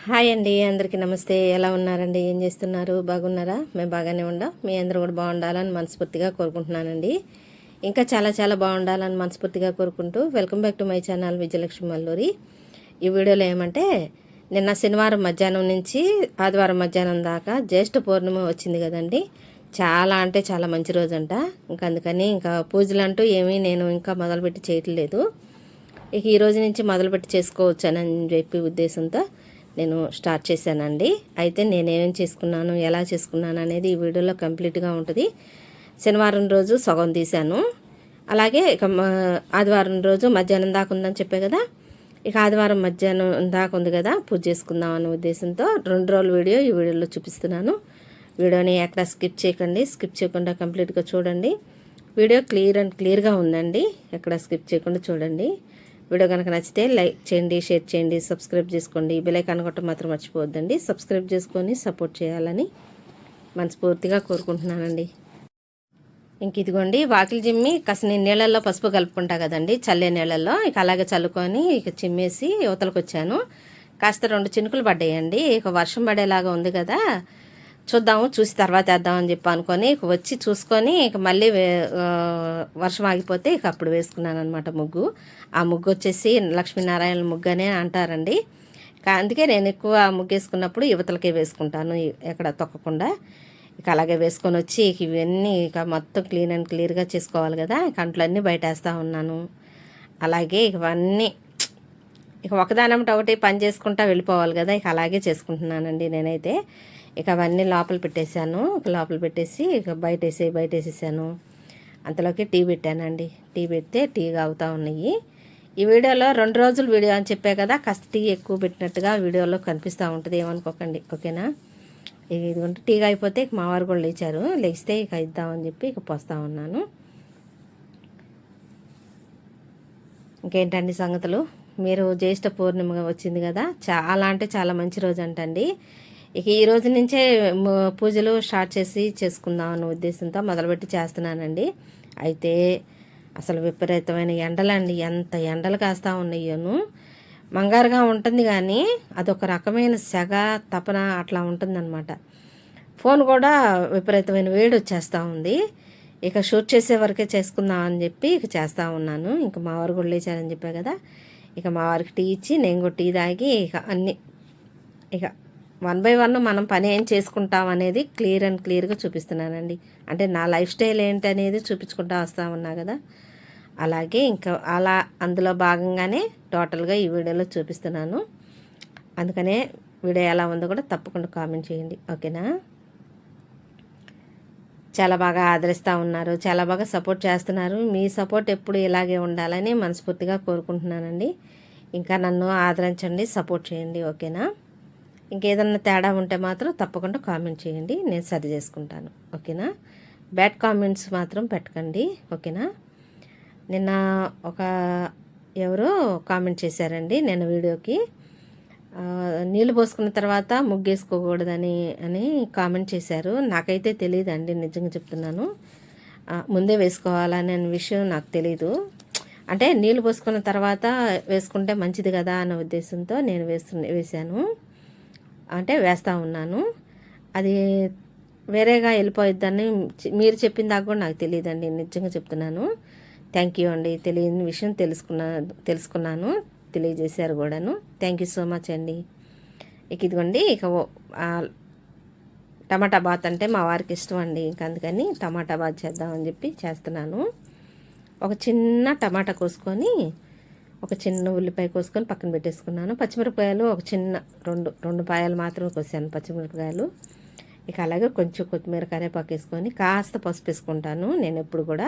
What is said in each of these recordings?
Hi అండి, అందరికీ నమస్తే. ఎలా ఉన్నారండి? ఏం చేస్తున్నారు? బాగున్నారా? మేము బాగానే ఉండం. మీ అందరూ కూడా బాగుండాలని మనస్ఫూర్తిగా కోరుకుంటున్నానండి. ఇంకా చాలా చాలా బాగుండాలని మనస్ఫూర్తిగా కోరుకుంటూ welcome back to my channel Vijayalakshmi Malluri. ఈ వీడియోలో ఏమంటే, నిన్న శనివారం మధ్యాహ్నం నుంచి ఆదివారం మధ్యాహ్నం దాకా జ్యేష్ఠ పౌర్ణమి వచ్చింది కదండి. చాలా అంటే చాలా మంచి రోజంట. అందుకని ఇంకా పూజలు అంటూ ఏమీ నేను ఇంకా మొదలుపెట్టి చేయట్లేదు. ఇక ఈ రోజు నుంచి మొదలుపెట్టి చేసుకోవచ్చు అని చెప్పి ఉద్దేశంతో నేను స్టార్ట్ చేశానండి. అయితే నేనేం చేసుకున్నాను, ఎలా చేసుకున్నాను అనేది ఈ వీడియోలో కంప్లీట్గా ఉంటుంది. శనివారం రోజు సగం తీశాను. అలాగే ఇక ఆదివారం రోజు మధ్యాహ్నం దాకా ఉందని చెప్పే కదా, ఇక ఆదివారం మధ్యాహ్నం దాకా ఉంది కదా, పూజ చేసుకుందాం అనే ఉద్దేశంతో 2 రోజుల వీడియో ఈ వీడియోలో చూపిస్తున్నాను. వీడియోని ఎక్కడ స్కిప్ చేయకండి, స్కిప్ చేయకుండా కంప్లీట్గా చూడండి. వీడియో క్లియర్గా ఉందండి, ఎక్కడ స్కిప్ చేయకుండా చూడండి. వీడియో కనుక నచ్చితే లైక్ చేయండి, షేర్ చేయండి, సబ్స్క్రైబ్ చేసుకోండి. బెల్ ఐకాన్ కొట్టడం మాత్రం మర్చిపోవద్దండి. సబ్స్క్రైబ్ చేసుకొని సపోర్ట్ చేయాలని మనస్ఫూర్తిగా కోరుకుంటున్నానండి. ఇంక ఇదిగోండి, వాకిలి చిమ్మి కాస్త నేను నీళ్ళల్లో పసుపు కలుపుకుంటా కదండి, చల్లే నీళ్ళల్లో. ఇక అలాగే చల్లుకొని ఇక చిమ్మేసి యువతలకు వచ్చాను. కాస్త 2 చినుకులు పడ్డాయండి. ఇక వర్షం పడేలాగా ఉంది కదా, చూద్దాము, చూసి తర్వాత వేద్దామని చెప్పి అనుకొని ఇక వచ్చి చూసుకొని ఇక మళ్ళీ వర్షం ఆగిపోతే ఇక అప్పుడు వేసుకున్నాను అనమాట ముగ్గు. ఆ ముగ్గు వచ్చేసి లక్ష్మీనారాయణ ముగ్గు అనే అంటారండి. అందుకే నేను ఎక్కువ ముగ్గు వేసుకున్నప్పుడు యువతలకే వేసుకుంటాను, ఎక్కడ తొక్కకుండా. ఇక అలాగే వేసుకొని వచ్చి ఇక ఇవన్నీ ఇక మొత్తం క్లియర్గా చేసుకోవాలి కదా. ఇక అంట్లన్నీ బయటేస్తూ ఉన్నాను. అలాగే ఇవన్నీ ఇక ఒకదానమ్మట ఒకటి పని చేసుకుంటా వెళ్ళిపోవాలి కదా, ఇక అలాగే చేసుకుంటున్నానండి నేనైతే. ఇక అవన్నీ లోపల పెట్టేశాను. లోపల పెట్టేసి ఇక బయటేసేసాను. అంతలోకి టీ పెట్టానండి. టీ పెడితే టీ తాగుతూ ఉన్నాయి. ఈ వీడియోలో 2 రోజుల వీడియో అని చెప్పే కదా, కాస్త టీ ఎక్కువ పెట్టినట్టుగా వీడియోలో కనిపిస్తూ ఉంటుంది, ఏమనుకోకండి, ఓకేనా. ఇదిగోంటే టీ అయిపోతే ఇక మా వారు కూడా లేచారు. లేస్తే ఇక ఇద్దామని చెప్పి ఇక పోస్తూ ఉన్నాను. ఇంకేంటండి సంగతులు? మీరు జ్యేష్ఠ పౌర్ణమి వచ్చింది కదా, చాలా అంటే చాలా మంచి రోజు అంటండి. ఇక ఈ రోజు నుంచే పూజలు స్టార్ట్ చేసుకుందాం అన్న ఉద్దేశంతో మొదలుపెట్టి చేస్తున్నానండి. అయితే అసలు విపరీతమైన ఎండలండి, ఎంత ఎండలు కాస్తా ఉన్నాయోను. మంగారుగా ఉంటుంది కానీ అదొక రకమైన సెగ, తపన అట్లా ఉంటుందన్నమాట. ఫోన్ కూడా విపరీతమైన వేడి వచ్చేస్తూ ఉంది. ఇక షూట్ చేసే వరకే చేసుకుందాం అని చెప్పి ఇక చేస్తూ ఉన్నాను. ఇంకా మా వారు కూడా లేచారని చెప్పా కదా, ఇక మా వారికి టీ ఇచ్చి నేను కూడా టీ తాగి ఇక అన్నీ ఇక 1 by 1 మనం పని ఏం చేసుకుంటాం అనేది క్లియర్గా చూపిస్తున్నానండి. అంటే నా లైఫ్ స్టైల్ ఏంటి అనేది చూపించుకుంటూ వస్తూ ఉన్నా కదా, అలాగే ఇంకా అలా అందులో భాగంగానే టోటల్గా ఈ వీడియోలో చూపిస్తున్నాను. అందుకనే వీడియో ఎలా ఉందో కూడా తప్పకుండా కామెంట్ చేయండి, ఓకేనా. చాలా బాగా ఆదరిస్తూ ఉన్నారు, చాలా బాగా సపోర్ట్ చేస్తున్నారు. మీ సపోర్ట్ ఎప్పుడు ఇలాగే ఉండాలని మనస్ఫూర్తిగా కోరుకుంటున్నానండి. ఇంకా నన్ను ఆదరించండి, సపోర్ట్ చేయండి, ఓకేనా. ఇంకేదన్నా తేడా ఉంటే మాత్రం తప్పకుండా కామెంట్ చేయండి, నేను సరి చేసుకుంటాను, ఓకేనా. బ్యాడ్ కామెంట్స్ మాత్రం పెట్టకండి, ఓకేనా. నిన్న ఎవరో కామెంట్ చేశారండి నిన్న వీడియోకి, నీళ్ళు పోసుకున్న తర్వాత ముగ్గేసుకోకూడదని కామెంట్ చేశారు. నాకైతే తెలియదండి, నిజంగా చెప్తున్నాను. ముందే వేసుకోవాలనే విషయం నాకు తెలీదు. అంటే నీళ్ళు పోసుకున్న తర్వాత వేసుకుంటే మంచిది కదా అన్న ఉద్దేశంతో నేను వేశాను, అంటే వేస్తూ ఉన్నాను. అది వేరేగా వెళ్ళిపోయిద్దని మీరు చెప్పిన దాకా కూడా నాకు తెలియదండి, నిజంగా చెప్తున్నాను. థ్యాంక్ యూ అండి, తెలియని విషయం తెలుసుకున్నాను, తెలియజేశారు కూడాను. థ్యాంక్ యూ సో మచ్ అండి. ఇక ఇదిగోండి, ఇక టమాటా బాత్ అంటే మా వారికి ఇష్టం అండి. ఇంక అందుకని టమాటా బాత్ చేద్దామని చెప్పి చేస్తున్నాను. ఒక చిన్న టమాటా కోసుకొని, ఒక చిన్న ఉల్లిపాయ కోసుకొని పక్కన పెట్టేసుకున్నాను. పచ్చిమిరపకాయలు ఒక చిన్న రెండు పాయలు మాత్రమే కోసాను, పచ్చిమిరపకాయలు. ఇక అలాగే కొంచెం కొత్తిమీర, కరివేపాకు వేసుకొని కాస్త పసుపు వేసుకుంటాను నేను ఎప్పుడు కూడా.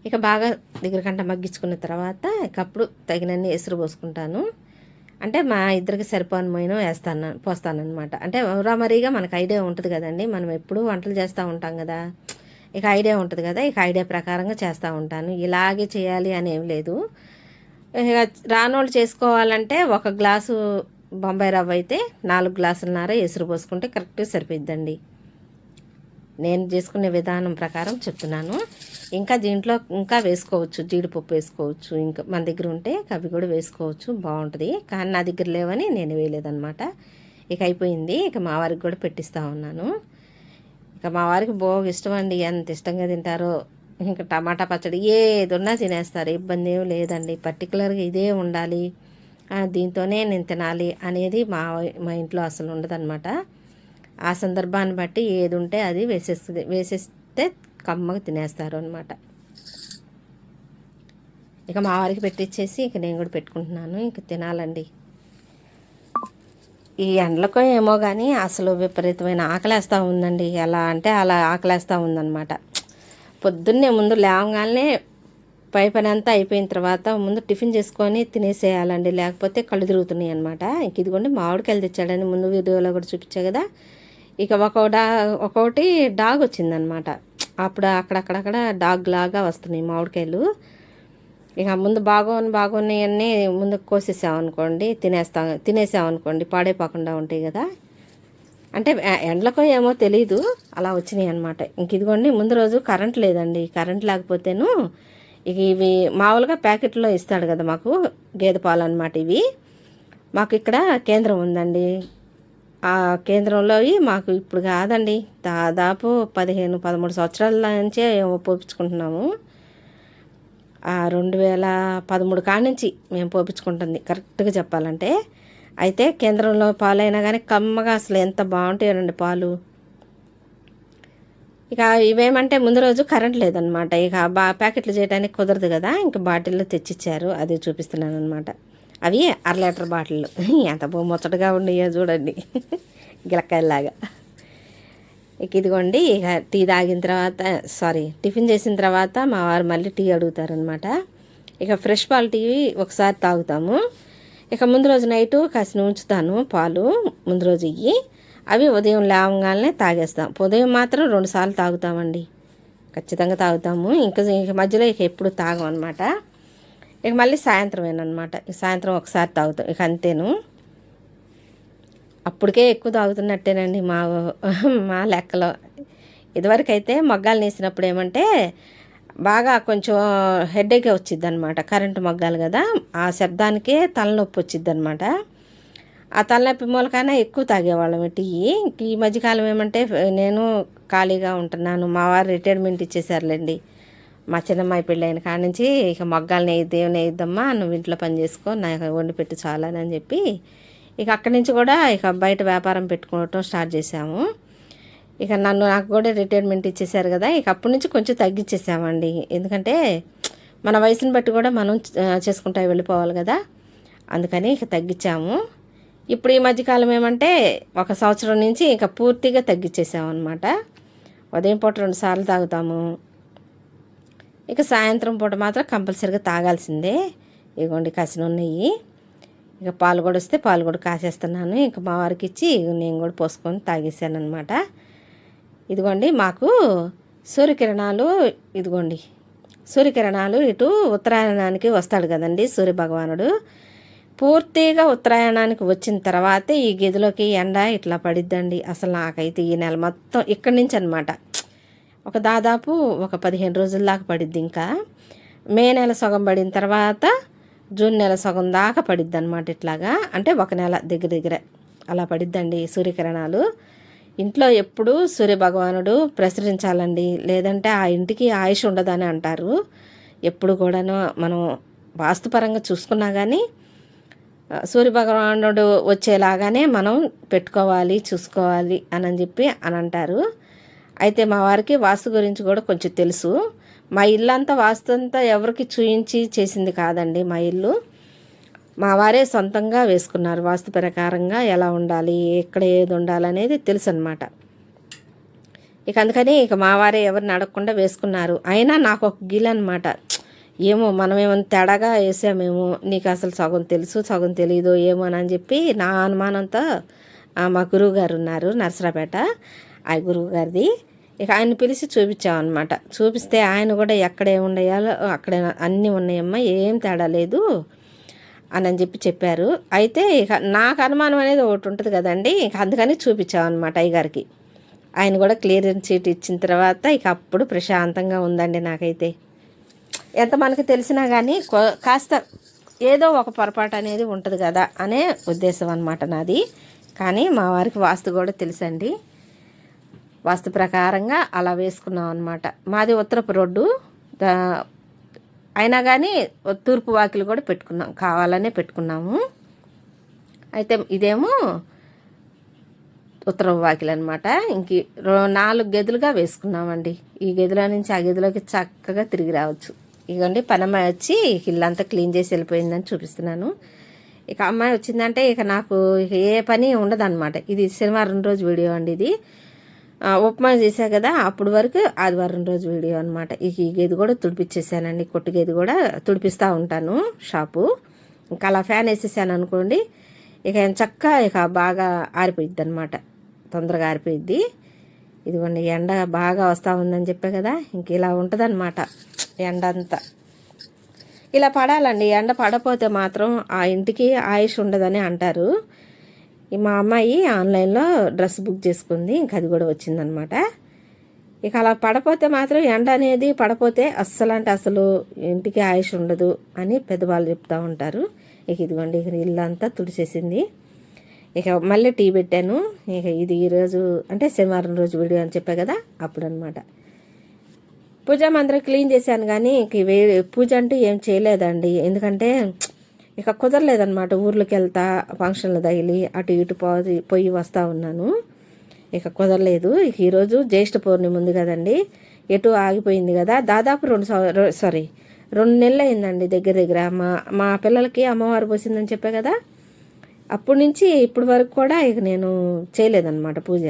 ఇక బాగా దగ్గరకంట మగ్గించుకున్న తర్వాత ఇక అప్పుడు తగినన్ని ఎసురు పోసుకుంటాను. అంటే మా ఇద్దరికి సరిపోని మైనం పోస్తానమాట. అంటే మరీగా మనకు ఐడియా ఉంటుంది కదండి, మనం ఎప్పుడూ వంటలు చేస్తూ ఉంటాం కదా, ఇక ఐడియా ఉంటుంది కదా, ఇక ఐడియా ప్రకారంగా చేస్తూ ఉంటాను. ఇలాగే చేయాలి అని ఏం లేదు. ఇక రానోళ్ళు చేసుకోవాలంటే 1 గ్లాసు బొంబాయి రవ్వ అయితే 4 గ్లాసులన్నర ఎసురు పోసుకుంటే కరెక్ట్గా సరిపోద్దండి. నేను చేసుకునే విధానం ప్రకారం చెప్తున్నాను. ఇంకా దీంట్లో ఇంకా వేసుకోవచ్చు, జీడిపప్పు వేసుకోవచ్చు, ఇంకా మన దగ్గర ఉంటే అవి కూడా వేసుకోవచ్చు, బాగుంటుంది. కానీ నా దగ్గర లేవని నేను వేయలేదన్నమాట. ఇక అయిపోయింది. ఇక మా వారికి కూడా పెట్టిస్తూ ఉన్నాను. ఇక మా వారికి బాగా ఇష్టం అండి, ఎంత ఇష్టంగా తింటారో. ఇంకా టమాటా పచ్చడి ఏది ఉన్నా తినేస్తారు, ఇబ్బంది ఏం లేదండి. పర్టికులర్గా ఇదే ఉండాలి, దీంతోనే నేను తినాలి అనేది మా మా ఇంట్లో అసలు ఉండదన్నమాట. ఆ సందర్భాన్ని బట్టి ఏది ఉంటే అది వేసేస్తే కమ్మగా తినేస్తారు అనమాట. ఇక మా వారికి పెట్టించేసి ఇక నేను కూడా పెట్టుకుంటున్నాను. ఇక తినాలండి. ఈ ఎండలకో ఏమో కానీ అసలు విపరీతమైన ఆకలేస్తూ ఉందండి. ఎలా అంటే అలా ఆకలేస్తూ ఉందన్నమాట. పొద్దున్నే ముందు లేవగానే పని అంతా అయిపోయిన తర్వాత ముందు టిఫిన్ చేసుకొని తినేసేయాలండి, లేకపోతే కళ్ళు తిరుగుతున్నాయి అనమాట. ఇంక ఇదిగోండి మామిడికాయలు తెచ్చాడని ముందు వీడియోలో కూడా చూపించా కదా. ఇక ఒక్కొక్కటి డాగ్ వచ్చిందనమాట. అప్పుడు అక్కడక్కడక్కడ డాగ్ లాగా వస్తున్నాయి మామిడికాయలు. ఇక ముందు బాగున్నాయన్నీ ముందు కోసేసామనుకోండి, తినేసామనుకోండి పాడైపోకుండా ఉంటాయి కదా. అంటే ఎండలకో ఏమో తెలీదు, అలా వచ్చినాయి అనమాట. ఇంక ఇదిగోండి ముందు రోజు కరెంట్ లేదండి. కరెంట్ లేకపోతేను ఇక ఇవి మామూలుగా ప్యాకెట్లో ఇస్తాడు కదా మాకు, గేదె పాలు అనమాట ఇవి. మాకు ఇక్కడ కేంద్రం ఉందండి. ఆ కేంద్రంలో మాకు ఇప్పుడు కాదండి, దాదాపు 13 సంవత్సరాల నుంచే పోపించుకుంటున్నాము. 2013 కాడి నుంచి మేము పోపించుకుంటుంది కరెక్ట్గా చెప్పాలంటే. అయితే కేంద్రంలో పాలైనా కానీ కమ్మగా అసలు ఎంత బాగుంటాయండి పాలు. ఇక ఇవేమంటే ముందు రోజు కరెంట్ లేదనమాట. ఇక ప్యాకెట్లు చేయడానికి కుదరదు కదా, ఇంక బాటిల్లో తెచ్చిచ్చారు, అది చూపిస్తున్నాను అనమాట. అవి 1/2 లీటర్ బాటిళ్ళు ఎంత ముచ్చటగా ఉన్నాయో చూడండి, గిలక్కాయలాగా. ఇక ఇదిగోండి. ఇక టీ తాగిన తర్వాత టిఫిన్ చేసిన తర్వాత మా వారు మళ్ళీ టీ అడుగుతారనమాట. ఇక ఫ్రెష్ పాలు టీ ఒకసారి తాగుతాము. ఇక ముందు రోజు నైటు కాసిన ఉంచుతాను పాలు, ముందు రోజు ఇవి. అవి ఉదయం లేవగానే తాగేస్తాం. ఉదయం మాత్రం 2 సార్లు తాగుతామండి, ఖచ్చితంగా తాగుతాము. ఇంక మధ్యలో ఇక ఎప్పుడు తాగం అనమాట. ఇక మళ్ళీ సాయంత్రమేనమాట. సాయంత్రం ఒకసారి తాగుతాం, ఇక అంతేను. అప్పటికే ఎక్కువ తాగుతున్నట్టేనండి మా లెక్కలో. ఇదివరకైతే మొగ్గాలు నేసినప్పుడు ఏమంటే బాగా కొంచెం హెడేక్ వచ్చిద్ది అనమాట. కరెంటు మొగ్గాలు కదా, ఆ శబ్దానికే తలనొప్పి వచ్చిద్ది అనమాట. ఆ తలనొప్పి మూలకైనా ఎక్కువ తాగేవాళ్ళం టీ. ఈ మధ్యకాలం ఏమంటే నేను ఖాళీగా ఉంటున్నాను, మా వారు రిటైర్మెంట్ ఇచ్చేసారులేండి. మా చిన్నమ్మాయి పెళ్ళైన కాడి నుంచి ఇక మొగ్గాలు నేయిద్దమ్మా, నువ్వు ఇంట్లో పని చేసుకో, నాకు వండి పెట్టి చాలని అని చెప్పి ఇక అక్కడి నుంచి కూడా ఇక బయట వ్యాపారం పెట్టుకోవటం స్టార్ట్ చేసాము. ఇక నాకు కూడా రిటైర్మెంట్ ఇచ్చేసారు కదా, ఇక అప్పటి నుంచి కొంచెం తగ్గించేసామండి. ఎందుకంటే మన వయసుని బట్టి కూడా మనం చేసుకుంటా వెళ్ళిపోవాలి కదా, అందుకని ఇక తగ్గించాము. ఇప్పుడు ఈ మధ్యకాలం ఏమంటే 1 సంవత్సరం నుంచి ఇక పూర్తిగా తగ్గించేసాము అనమాట. ఉదయం పూట 2 సార్లు తాగుతాము, ఇక సాయంత్రం పూట మాత్రం కంపల్సరీగా తాగాల్సిందే. ఇదిగోండి కాసిన ఉన్నాయి. ఇక పాలు కూడా వస్తే పాలు కూడా కాసేస్తున్నాను. ఇక మా వారికి ఇచ్చి నేను కూడా పోసుకొని తాగేసాను అనమాట. ఇదిగోండి మాకు సూర్యకిరణాలు, ఇదిగోండి సూర్యకిరణాలు ఇటు ఉత్తరాయణానికి వస్తాడు కదండి సూర్యభగవానుడు. పూర్తిగా ఉత్తరాయణానికి వచ్చిన తర్వాతే ఈ గదిలోకి ఎండ ఇట్లా పడిద్దండి. అసలు నాకైతే ఈ నెల మొత్తం ఇక్కడి నుంచి అనమాట దాదాపు 15 రోజుల దాకా పడిద్ది. ఇంకా మే నెల సగం పడిన తర్వాత జూన్ నెల సగం దాకా పడిద్ది అనమాట. ఇట్లాగా అంటే 1 నెల దగ్గర అలా పడిద్దండి సూర్యకిరణాలు. ఇంట్లో ఎప్పుడు సూర్యభగవానుడు ప్రసరించాలండి, లేదంటే ఆ ఇంటికి ఆయుష్ ఉండదని అంటారు. ఎప్పుడు కూడాను మనం వాస్తుపరంగా చూసుకున్నా కానీ సూర్యభగవానుడు వచ్చేలాగానే మనం పెట్టుకోవాలి, చూసుకోవాలి అని చెప్పి అంటారు. అయితే మా వారికి వాస్తు గురించి కూడా కొంచెం తెలుసు. మా ఇల్లు అంతా వాస్తు అంతా ఎవరికి చూయించి చేసింది కాదండి. మా ఇల్లు మా వారే సొంతంగా వేసుకున్నారు. వాస్తు ప్రకారంగా ఎలా ఉండాలి, ఎక్కడ ఏది ఉండాలనేది తెలుసు అనమాట. ఇక అందుకని ఇక మా వారే ఎవరిని అడగకుండా వేసుకున్నారు. అయినా నాకు ఒక గిల్ అనమాట, ఏమో మనమేమో తేడాగా వేసామేమో, నీకు అసలు సగం తెలుసు సగం తెలియదు ఏమో అని చెప్పి నా అనుమానంతో మా గురువు గారు ఉన్నారు నరసరాపేట, ఆ గురువు గారిది. ఇక ఆయన పిలిచి చూపించామన్నమాట. చూపిస్తే ఆయన కూడా ఎక్కడ ఏముండయాలో అక్కడ అన్నీ ఉన్నాయమ్మా, ఏం తేడా లేదు అని చెప్పి చెప్పారు. అయితే ఇక నాకు అనుమానం అనేది ఒకటి ఉంటుంది కదండి, ఇక అందుకని చూపించామన్నమాట అయ్యగారికి. ఆయన కూడా క్లియరెన్స్ షీట్ ఇచ్చిన తర్వాత ఇక అప్పుడు ప్రశాంతంగా ఉందండి నాకైతే. ఎంత మనకు తెలిసినా కానీ కాస్త ఏదో ఒక పొరపాటు అనేది ఉంటుంది కదా అనే ఉద్దేశం అన్నమాట నాది. కానీ మా వారికి వాస్తు కూడా తెలుసండి. వాస్తు ప్రకారంగా అలా వేసుకున్నాం అనమాట. మాది ఉత్తరపు రోడ్డు అయినా కానీ తూర్పు వాకిలు కూడా పెట్టుకున్నాం, కావాలనే పెట్టుకున్నాము. అయితే ఇదేమో ఉత్తరం వాకిలు అనమాట. ఇంక 4 గదులుగా వేసుకున్నామండి. ఈ గదిలో నుంచి ఆ గదిలోకి చక్కగా తిరిగి రావచ్చు. ఇదిగోండి పనమ్మాయి వచ్చి ఇల్లంతా క్లీన్ చేసి వెళ్ళిపోయిందని చూపిస్తున్నాను. ఇక అమ్మాయి వచ్చిందంటే ఇక నాకు ఇక ఏ పని ఉండదన్నమాట. ఇది శనివారం రోజు వీడియో అండి. ఇది ఉప్మా చేశా కదా, అప్పుడు వరకు ఆదివారం రోజు వీడియో అనమాట. ఇక ఈ గది కూడా తుడిపిచ్చేసానండి. కొట్టు గది కూడా తుడిపిస్తూ ఉంటాను షాపు. ఇంకా అలా ఫ్యాన్ వేసేసాను అనుకోండి, ఇక ఇక బాగా ఆరిపోయిద్ది అనమాట, తొందరగా ఆరిపోయిద్ది. ఇదిగోండి ఎండ బాగా వస్తూ ఉందని చెప్పే కదా, ఇంక ఇలా ఉంటుంది అనమాట ఎండ అంతా. ఇలా పడాలండి. ఎండ పడపోతే మాత్రం ఆ ఇంటికి ఆయుష్ ఉండదని అంటారు. మా అమ్మాయి ఆన్లైన్లో డ్రెస్ బుక్ చేసుకుంది, ఇంక అది కూడా వచ్చిందనమాట. ఇక అలా పడపోతే మాత్రం ఎండ అనేది పడపోతే అస్సలు ఇంటికి ఆయుష్ ఉండదు అని పెద్దవాళ్ళు చెప్తూ ఉంటారు. ఇక ఇదిగోండి ఇక ఇల్లంతా తుడిచేసింది. ఇక మళ్ళీ టీ పెట్టాను. ఇక ఇది ఈరోజు అంటే శనివారం రోజు వీడియో అని చెప్పా కదా, అప్పుడు అనమాట. పూజా మందిరం క్లీన్ చేశాను కానీ ఇంక పూజ అంటూ ఏం చేయలేదండి. ఎందుకంటే ఇక కుదరలేదనమాట. ఊర్లోకి వెళ్తా, ఫంక్షన్లు తగిలి అటు ఇటు పోయి వస్తూ ఉన్నాను. ఇక కుదరలేదు. ఇక ఈరోజు జ్యేష్ఠ పౌర్ణమి ఉంది కదండి, ఎటు ఆగిపోయింది కదా. దాదాపు 2 నెలలు అయిందండి దగ్గర. మా పిల్లలకి అమ్మవారు పోసిందని చెప్పా కదా, అప్పటి నుంచి ఇప్పటి వరకు కూడా ఇక నేను చేయలేదన్నమాట పూజ.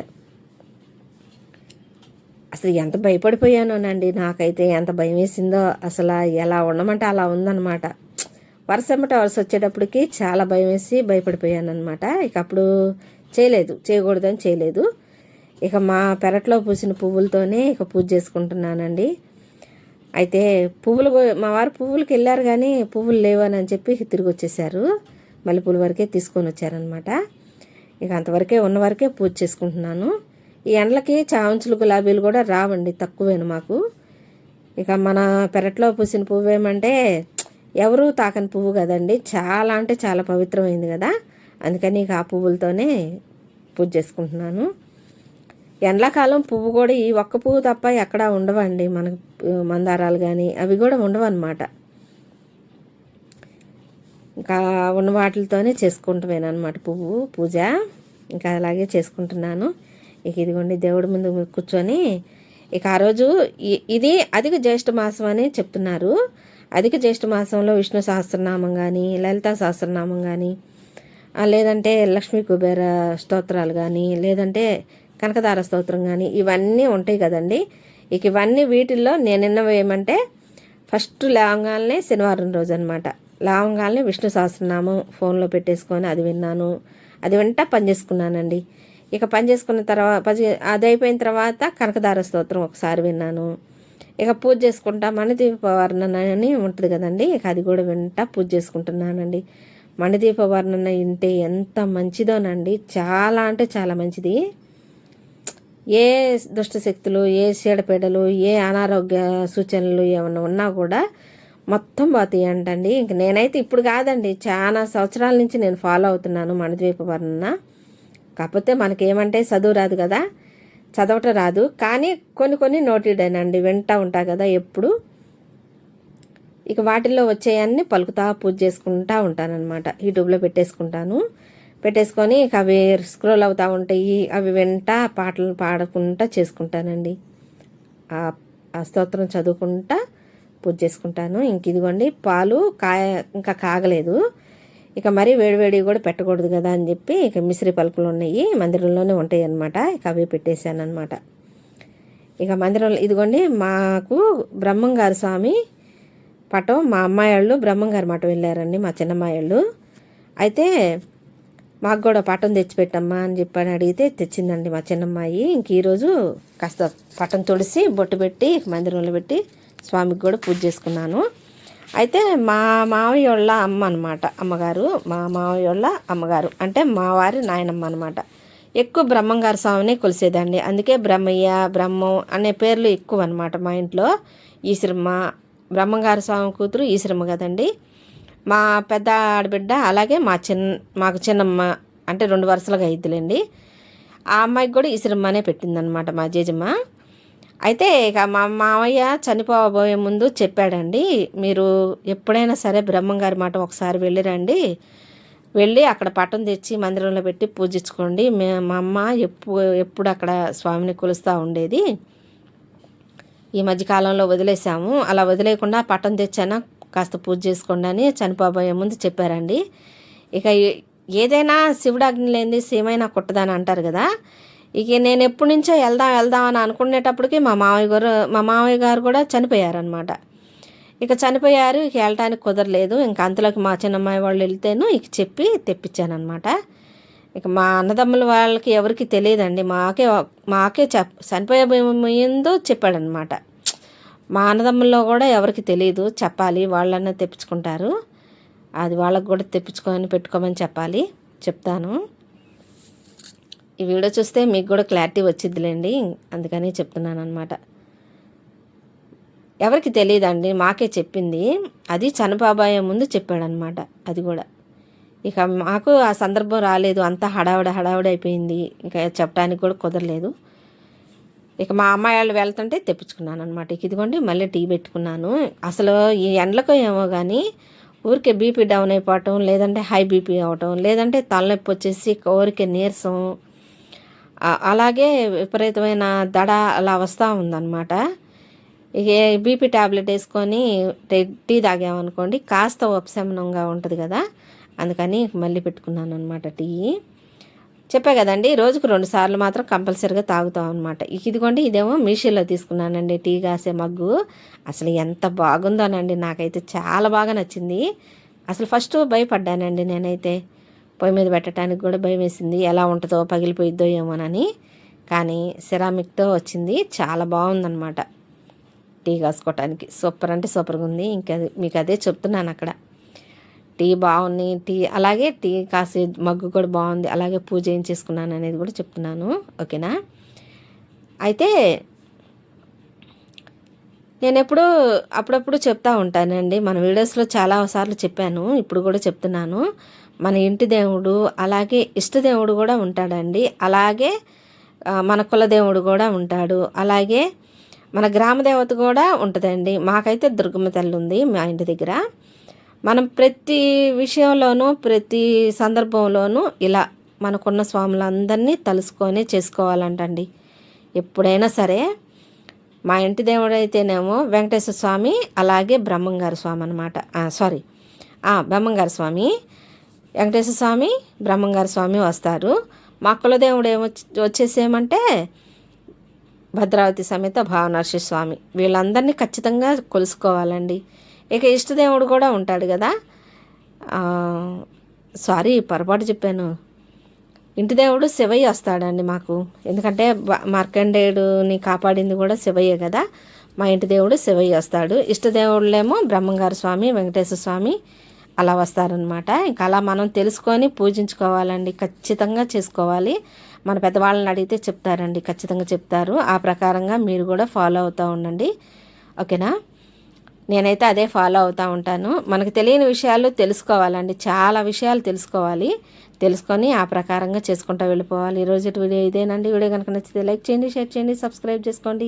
అసలు ఎంత భయపడిపోయానోనండి. నాకైతే ఎంత భయం వేసిందో అసలు. ఎలా ఉండమంటే అలా ఉందన్నమాట. వరుస వచ్చేటప్పటికి చాలా భయం వేసి భయపడిపోయాను అనమాట. ఇక అప్పుడు చేయకూడదని చేయలేదు. ఇక మా పెరట్లో పూసిన పువ్వులతోనే ఇక పూజ చేసుకుంటున్నానండి. అయితే మా వారు పువ్వులకి వెళ్ళారు కానీ పువ్వులు లేవని చెప్పి తిరిగి వచ్చేసారు. మల్లెపూల వరకే తీసుకొని వచ్చారనమాట. ఇక అంతవరకే ఉన్న వరకే పూజ చేసుకుంటున్నాను. ఈ ఎండలకి చామంతులు గులాబీలు కూడా రావండి, తక్కువేను మాకు. ఇక మన పెరట్లో పూసిన పువ్వు ఏమంటే ఎవరు తాకని పువ్వు కదండి, చాలా అంటే చాలా పవిత్రమైంది కదా. అందుకని ఇక ఆ పువ్వులతోనే పూజ చేసుకుంటున్నాను. ఎండాకాలం పువ్వు కూడా ఈ ఒక్క పువ్వు తప్ప ఎక్కడా ఉండవండి మనకు. మందారాలు కానీ అవి కూడా ఉండవు అన్నమాట. ఇంకా ఉన్న వాటితోనే చేసుకుంటామేనమాట పూజ. ఇంకా అలాగే చేసుకుంటున్నాను. ఇక ఇదిగోండి దేవుడి ముందు కూర్చొని ఇక ఆ రోజు ఇది అధిక జ్యేష్ఠ మాసం అని చెప్తున్నారు. అధిక జ్యేష్ఠ మాసంలో విష్ణు సహస్రనామం కానీ, లలితా సహస్రనామం కానీ, లేదంటే లక్ష్మీ కుబేర స్తోత్రాలు కానీ, లేదంటే కనకదార స్తోత్రం కానీ ఇవన్నీ ఉంటాయి కదండి. ఇక ఇవన్నీ వీటిల్లో నేను విన్నవి ఏమంటే ఫస్ట్ లేవగానే శనివారం రోజు అనమాట. లేవగానే విష్ణు సహస్రనామం ఫోన్లో పెట్టేసుకొని అది విన్నాను. అది వెంట పని చేసుకున్నానండి. ఇక పని చేసుకున్న తర్వాత అది అయిపోయిన తర్వాత కనకదార స్తోత్రం ఒకసారి విన్నాను. ఇక పూజ చేసుకుంటా మణిదీప వర్ణన అని ఉంటుంది కదండి, ఇక అది కూడా వెంట పూజ చేసుకుంటున్నానండి. మణిదీప వర్ణన వింటే ఎంత మంచిదోనండి, చాలా అంటే చాలా మంచిది. ఏ దుష్టశక్తులు, ఏ చీడపీడలు, ఏ అనారోగ్య సూచనలు ఏమన్నా ఉన్నా కూడా మొత్తం పోతాయి అంటండి. ఇంక నేనైతే ఇప్పుడు కాదండి, చాలా సంవత్సరాల నుంచి నేను ఫాలో అవుతున్నాను మణిద్వీప వర్ణన. కాకపోతే మనకేమంటే చదువు రాదు కదా, చదవటం రాదు, కానీ కొన్ని నోటెడేనండి, వింటూ ఉంటా కదా ఎప్పుడు. ఇక వాటిల్లో వచ్చేయన్నీ పలుకుతా పూజ చేసుకుంటూ ఉంటానన్నమాట. యూట్యూబ్లో పెట్టేసుకొని ఇక అవి స్క్రోల్ అవుతూ ఉంటాయి. అవి వెంట పాటలు పాడుకుంటా చేసుకుంటానండి. ఆ స్తోత్రం చదువుకుంటా పూజ చేసుకుంటాను. ఇంక ఇదిగోండి పాలు ఇంకా కాగలేదు. ఇక మరీ వేడివేడి కూడా పెట్టకూడదు కదా అని చెప్పి ఇక మిశ్రీ పలుకులు ఉన్నాయి, మందిరంలోనే ఉంటాయి అన్నమాట. ఇక అవి పెట్టేశాను అనమాట. ఇక మందిరంలో ఇదిగోండి మాకు బ్రహ్మంగారు స్వామి పటం, మా అమ్మాయి వాళ్ళు బ్రహ్మంగారి మఠం వెళ్ళారండి, మా చిన్నమ్మాయి వాళ్ళు. అయితే మాకు కూడా పటం తెచ్చిపెట్టమ్మా అని చెప్పని అడిగితే తెచ్చిందండి మా చిన్నమ్మాయి. ఇంక ఈరోజు కాస్త పటం తుడిసి బొట్టు పెట్టి మందిరంలో పెట్టి స్వామికి కూడా పూజ చేసుకున్నాను. అయితే మా మావయ్య వాళ్ళ అమ్మ అనమాట, అమ్మగారు, మా మావయ్య వాళ్ళ అమ్మగారు అంటే మా వారి నాయనమ్మ అనమాట. ఎక్కువ బ్రహ్మంగారు స్వామిని కొలిసేదండి. అందుకే బ్రహ్మయ్య, బ్రహ్మం అనే పేర్లు ఎక్కువ అనమాట మా ఇంట్లో. ఈశ్వరమ్మ, బ్రహ్మంగారు స్వామి కూతురు ఈశ్వరమ్మ కదండి. మా పెద్ద ఆడబిడ్డ, అలాగే మాకు చిన్నమ్మ, అంటే 2 వరుసలుగా అయిద్దిలేండి. ఆ అమ్మాయికి కూడా ఈశ్వరమ్మనే పెట్టిందనమాట మా జేజమ్మ. అయితే ఇక మా మామయ్య చనిపోబోయే ముందు చెప్పాడండి, మీరు ఎప్పుడైనా సరే బ్రహ్మంగారి మాట ఒకసారి వెళ్ళిరండి, వెళ్ళి అక్కడ పటం తెచ్చి మందిరంలో పెట్టి పూజించుకోండి. మా అమ్మ ఎప్పుడు అక్కడ స్వామిని కొలుస్తూ ఉండేది. ఈ మధ్యకాలంలో వదిలేసాము, అలా వదిలేయకుండా పటం తెచ్చానా కాస్త పూజ చేసుకోండి అని చనిపోబోయే ముందు చెప్పారండి. ఇక ఏదైనా శివుడాజ్ఞ లేనిది సీమైనా కుట్టదని అంటారు కదా. ఇక నేను ఎప్పటి నుంచో వెళ్దాం అని అనుకునేటప్పటికి మా మామయ్య గారు కూడా చనిపోయారనమాట. ఇక చనిపోయారు, ఇక వెళ్ళటానికి కుదరలేదు. ఇంకా అంతలోకి మా చిన్నమ్మాయి వాళ్ళు వెళ్తేను ఇక చెప్పి తెప్పించానమాట. ఇక మా అన్నదమ్ముల వాళ్ళకి ఎవరికి తెలియదండి, మాకే చనిపోయే ముందు చెప్పాడనమాట. మా అన్నదమ్ముల్లో కూడా ఎవరికి తెలియదు, చెప్పాలి, వాళ్ళన్నా తెప్పించుకుంటారు. అది వాళ్ళకు కూడా తెప్పించుకొని పెట్టుకోమని చెప్తాను. ఈ వీడియో చూస్తే మీకు కూడా క్లారిటీ వచ్చిద్దిలేండి, అందుకని చెప్తున్నాను అనమాట. ఎవరికి తెలియదండి, మాకే చెప్పింది. అది చనిపోబోయే ముందు చెప్పాడనమాట. అది కూడా ఇక మాకు ఆ సందర్భం రాలేదు, అంతా హడావుడి అయిపోయింది, ఇంకా చెప్పడానికి కూడా కుదరలేదు. ఇక మా అమ్మాయి వాళ్ళు వెళ్తుంటే తెప్పించుకున్నాను అనమాట. ఇక ఇదిగోండి మళ్ళీ టీ పెట్టుకున్నాను. అసలు ఈ ఎండలకు ఏమో కానీ ఊరికే బీపీ డౌన్ అయిపోవటం, లేదంటే హై బీపీ అవటం, లేదంటే తలనొప్పి వచ్చేసి ఊరికే నీరసం, అలాగే విపరీతమైన దడ అలా వస్తూ ఉందన్నమాట. ఇక బీపీ ట్యాబ్లెట్ వేసుకొని టీ తాగామనుకోండి కాస్త ఉపశమనంగా ఉంటుంది కదా, అందుకని మళ్ళీ పెట్టుకున్నాను అనమాట టీ. చెప్పా కదండి, రోజుకు 2 సార్లు మాత్రం కంపల్సరీగా తాగుతాం అనమాట. ఇదిగోండి ఇదేమో మీషోలో తీసుకున్నానండి టీ కాసే మగ్గు. అసలు ఎంత బాగుందోనండి, నాకైతే చాలా బాగా నచ్చింది. అసలు ఫస్ట్ భయపడ్డానండి నేనైతే, పొయ్యి మీద పెట్టడానికి కూడా భయం వేసింది, ఎలా ఉంటుందో పగిలిపోయిద్దో ఏమోనని. కానీ సిరామిక్తో వచ్చింది, చాలా బాగుందన్నమాట టీ కాసుకోవటానికి. సూపర్ అంటే సూపర్గా ఉంది. ఇంకా మీకు అదే చెప్తున్నాను, అక్కడ టీ బాగుంది, అలాగే టీ కాసే మగ్గు కూడా బాగుంది, అలాగే పూజ ఏం చేసుకున్నాను అనేది కూడా చెప్తున్నాను, ఓకేనా. అయితే నేను అప్పుడప్పుడు చెప్తూ ఉంటానండి, మన వీడియోస్లో చాలాసార్లు చెప్పాను, ఇప్పుడు కూడా చెప్తున్నాను. మన ఇంటి దేవుడు అలాగే ఇష్టదేవుడు కూడా ఉంటాడండి, అలాగే మన కులదేవుడు కూడా ఉంటాడు, అలాగే మన గ్రామదేవత కూడా ఉంటుందండి. మాకైతే దుర్గమ్మ తల్లి ఉంది మా ఇంటి దగ్గర. మనం ప్రతి విషయంలోనూ ప్రతి సందర్భంలోనూ ఇలా మనకున్న స్వాములందరినీ తలుసుకొని చేసుకోవాలంటండి ఎప్పుడైనా సరే. మా ఇంటి దేవుడు అయితేనేమో వెంకటేశ్వర స్వామి, అలాగే బ్రహ్మంగారి స్వామి అనమాట. బ్రహ్మంగారి స్వామి, వెంకటేశ్వర స్వామి, బ్రహ్మంగారి స్వామి వస్తారు. మా కులదేవుడు వచ్చేసేమంటే భద్రావతి సమేత భావనర్షి స్వామి. వీళ్ళందరినీ ఖచ్చితంగా కొలుసుకోవాలండి. ఇక ఇష్టదేవుడు కూడా ఉంటాడు కదా, పొరపాటు చెప్పాను, ఇంటి దేవుడు శివయ్య వస్తాడండి మాకు. ఎందుకంటే మార్కండేయుడిని కాపాడింది కూడా శివయ్య కదా, మా ఇంటి దేవుడు శివయ్య వస్తాడు. ఇష్టదేవుళ్ళేమో బ్రహ్మంగారి స్వామి, వెంకటేశ్వర స్వామి అలా వస్తారనమాట. ఇంకా అలా మనం తెలుసుకొని పూజించుకోవాలండి, ఖచ్చితంగా చేసుకోవాలి. మన పెద్దవాళ్ళని అడిగితే చెప్తారండి, ఖచ్చితంగా చెప్తారు. ఆ ప్రకారంగా మీరు కూడా ఫాలో అవుతూ ఉండండి, ఓకేనా. నేనైతే అదే ఫాలో అవుతూ ఉంటాను. మనకు తెలియని విషయాలు తెలుసుకోవాలండి, చాలా విషయాలు తెలుసుకొని ఆ ప్రకారంగా చేసుకుంటూ వెళ్ళిపోవాలి. ఈరోజు వీడియో ఇదేనండి. వీడియో కనుక నచ్చితే లైక్ చేయండి, షేర్ చేయండి, సబ్స్క్రైబ్ చేసుకోండి.